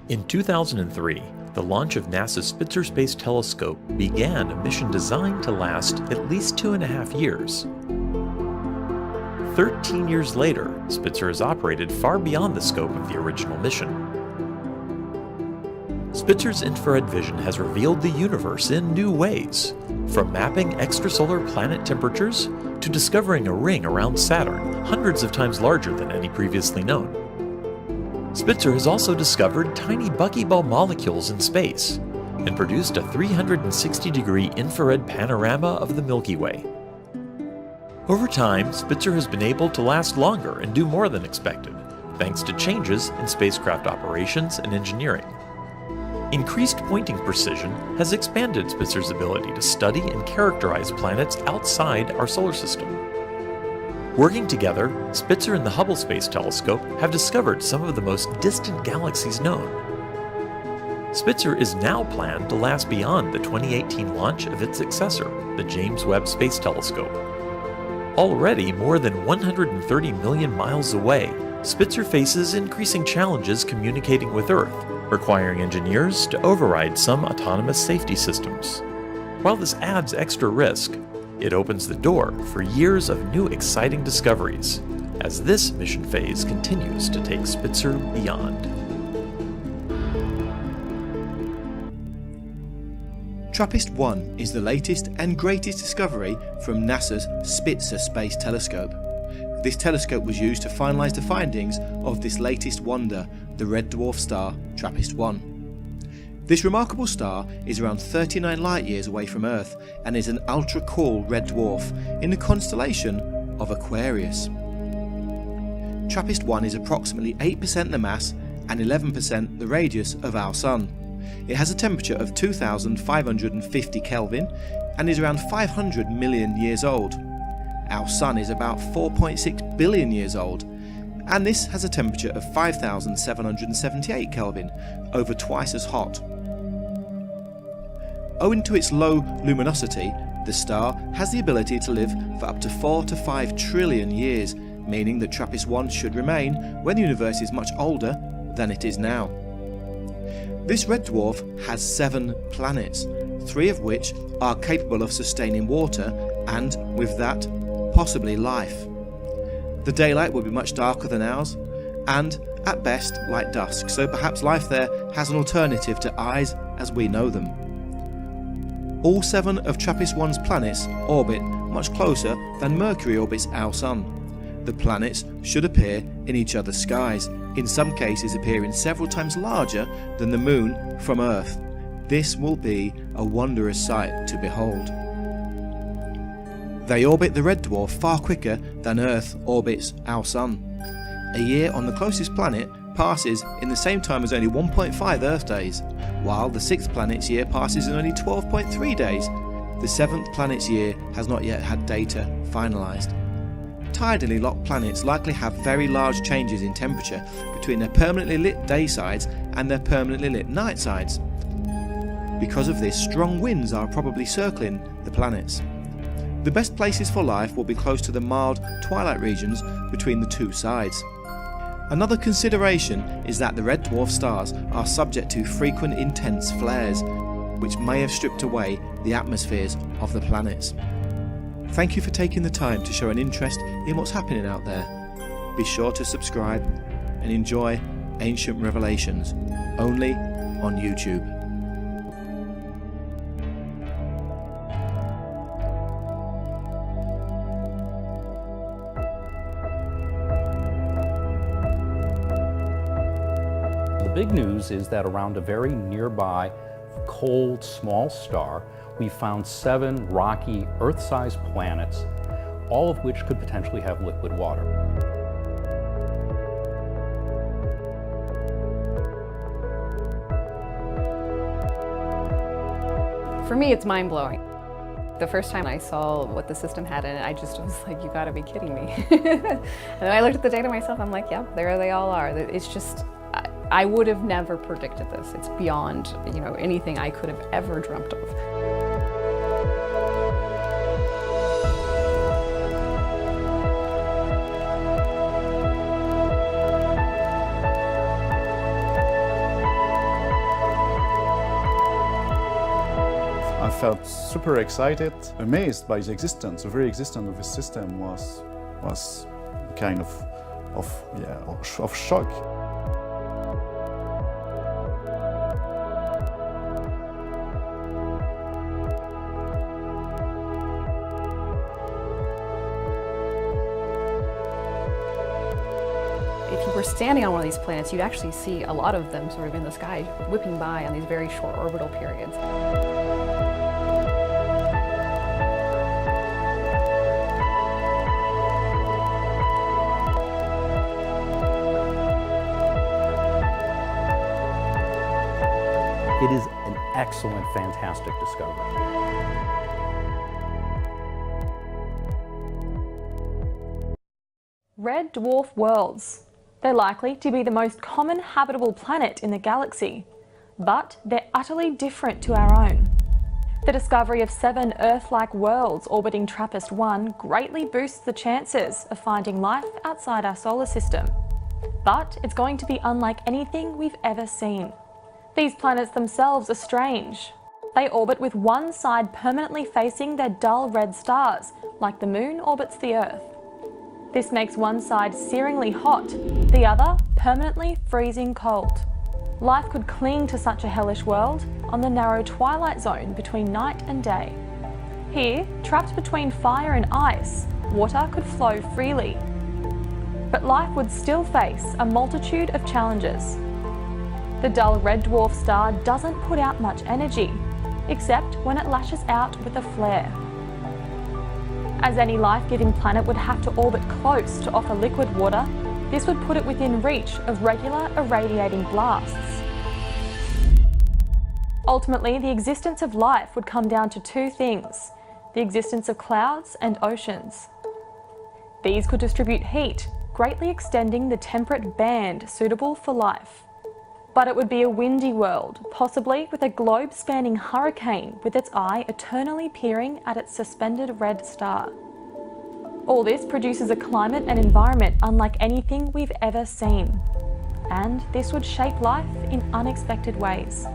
In 2003, the launch of NASA's Spitzer Space Telescope began a mission designed to last at least 2.5 years. 13 years later, Spitzer has operated far beyond the scope of the original mission. Spitzer's infrared vision has revealed the universe in new ways, from mapping extrasolar planet temperatures to discovering a ring around Saturn hundreds of times larger than any previously known. Spitzer has also discovered tiny buckyball molecules in space and produced a 360-degree infrared panorama of the Milky Way. Over time, Spitzer has been able to last longer and do more than expected, thanks to changes in spacecraft operations and engineering. Increased pointing precision has expanded Spitzer's ability to study and characterize planets outside our solar system. Working together, Spitzer and the Hubble Space Telescope have discovered some of the most distant galaxies known. Spitzer is now planned to last beyond the 2018 launch of its successor, the James Webb Space Telescope. Already more than 130 million miles away, Spitzer faces increasing challenges communicating with Earth, requiring engineers to override some autonomous safety systems. While this adds extra risk, it opens the door for years of new exciting discoveries, as this mission phase continues to take Spitzer beyond. TRAPPIST-1 is the latest and greatest discovery from NASA's Spitzer Space Telescope. This telescope was used to finalise the findings of this latest wonder, the red dwarf star TRAPPIST-1. This remarkable star is around 39 light-years away from Earth and is an ultra-cool red dwarf in the constellation of Aquarius. TRAPPIST-1 is approximately 8% the mass and 11% the radius of our Sun. It has a temperature of 2,550 Kelvin and is around 500 million years old. Our Sun is about 4.6 billion years old, and this has a temperature of 5,778 Kelvin, over twice as hot. Owing to its low luminosity, the star has the ability to live for up to 4 to 5 trillion years, meaning that TRAPPIST-1 should remain when the universe is much older than it is now. This red dwarf has 7 planets, 3 of which are capable of sustaining water and, with that, possibly life. The daylight will be much darker than ours, and, at best, like dusk, so perhaps life there has an alternative to eyes as we know them. All 7 of TRAPPIST-1's planets orbit much closer than Mercury orbits our Sun. The planets should appear in each other's skies, in some cases appearing several times larger than the Moon from Earth. This will be a wondrous sight to behold. They orbit the red dwarf far quicker than Earth orbits our Sun. A year on the closest planet passes in the same time as only 1.5 Earth days, while the 6th planet's year passes in only 12.3 days. The 7th planet's year has not yet had data finalised. Tidally locked planets likely have very large changes in temperature between their permanently lit day sides and their permanently lit night sides. Because of this, strong winds are probably circling the planets. The best places for life will be close to the mild twilight regions between the 2 sides. Another consideration is that the red dwarf stars are subject to frequent intense flares, which may have stripped away the atmospheres of the planets. Thank you for taking the time to show an interest in what's happening out there. Be sure to subscribe and enjoy Ancient Revelations, only on YouTube. The big news is that around a very nearby, cold, small star, we found 7 rocky, Earth-sized planets, all of which could potentially have liquid water. For me, it's mind-blowing. The first time I saw what the system had in it, I just was like, you gotta be kidding me. And then I looked at the data myself, I'm like, yeah, there they all are. It's just, I would have never predicted this. It's beyond, anything I could have ever dreamt of. felt super excited, amazed by the existence. The very existence of the system was kind of shock. If you were standing on one of these planets, you'd actually see a lot of them sort of in the sky, whipping by on these very short orbital periods. It is an excellent, fantastic discovery. Red dwarf worlds. They're likely to be the most common habitable planet in the galaxy, but they're utterly different to our own. The discovery of 7 Earth-like worlds orbiting TRAPPIST-1 greatly boosts the chances of finding life outside our solar system. But it's going to be unlike anything we've ever seen. These planets themselves are strange. They orbit with one side permanently facing their dull red stars, like the Moon orbits the Earth. This makes one side searingly hot, the other permanently freezing cold. Life could cling to such a hellish world on the narrow twilight zone between night and day. Here, trapped between fire and ice, water could flow freely. But life would still face a multitude of challenges. The dull red dwarf star doesn't put out much energy, except when it lashes out with a flare. As any life-giving planet would have to orbit close to offer liquid water, this would put it within reach of regular irradiating blasts. Ultimately, the existence of life would come down to 2 things: the existence of clouds and oceans. These could distribute heat, greatly extending the temperate band suitable for life. But it would be a windy world, possibly with a globe-spanning hurricane with its eye eternally peering at its suspended red star. All this produces a climate and environment unlike anything we've ever seen. And this would shape life in unexpected ways.